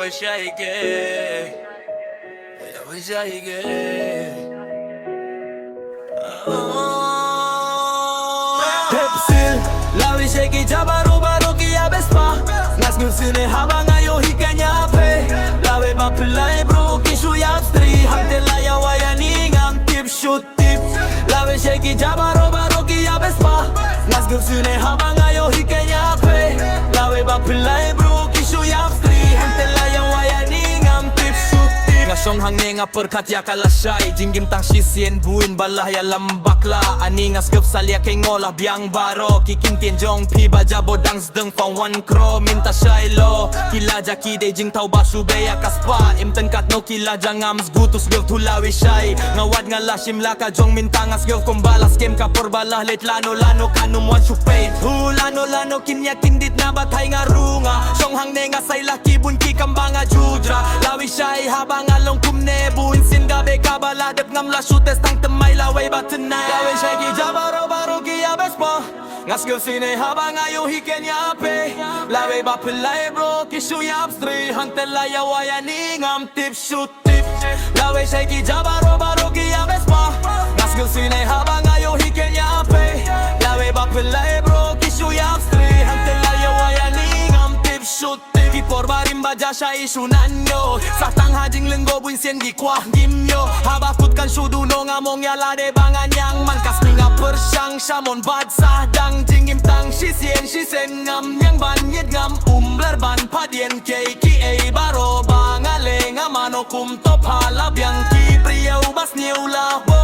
시작이게 시작이게 Pepsil Lawi shake jabaro baro kiya bespa Nas ngusine habangayo hikanya pe Lawi bapilay bro kishu yapstri Hamte laya wayani ngam tip shoot tip Lawi shake jabaro baro kiya bespa Nas ngusine habangayo hikanya pe Lawi bapilay bro kishu yapstri Hamte laya wayani ngam tip shoot tip Ngasyong hangne nga perkat ya kalasay Jinggim tang sisien buin balah ya lambakla Ani nga skep salya kay ngola biang baro Kikintin jong piba jabo dang zdeng pang 1 kro Minta shaylo Kila jaki de jing tau basu beya kaspa Imten kat no kila jangam zgutus gil tulawi shay Ngawad nga lashim laka jong minta nga skil kumbalas Kem ka por balah let lano kanum wan supay Lano kinya kindit na batay nga runga Syong hangne nga say laki bun kikamba nga judra Lawi shay habang along kumne buin sin gabe kabaladep ngam la shutes tang temay laway batenay Lawi shay ki jabaro baro ki abespa Ngas gil sine habang ayo hikenya pe Lawi bapilay bro kishu yapstri Hante laya wayani ngam tip shoot tip Lawi shay ki jabaro baro ki abespa Ngas gil sine habang ayo hikenya pe Lawi bapilay bro kishu yapstri Hante laya wayani ngam tip shoot tip Kipor barimba jasha isunan yo Satang hajing lenggo buin sien di kwah gim yo Habakut kan suduno ngamong yala de banganyang Mangkas ninga persyang shamon bad sahdang Jingim tang shisen ngam yang banyet ngam Umbler ban padien keiki ei baro bangale Ngamano kum top halab yang ki priya ubas niulah bo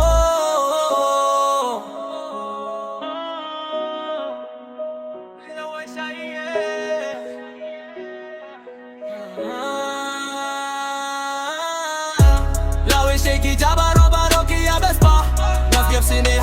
Lawi shake jabaro baro ki abespa Ngas gip sine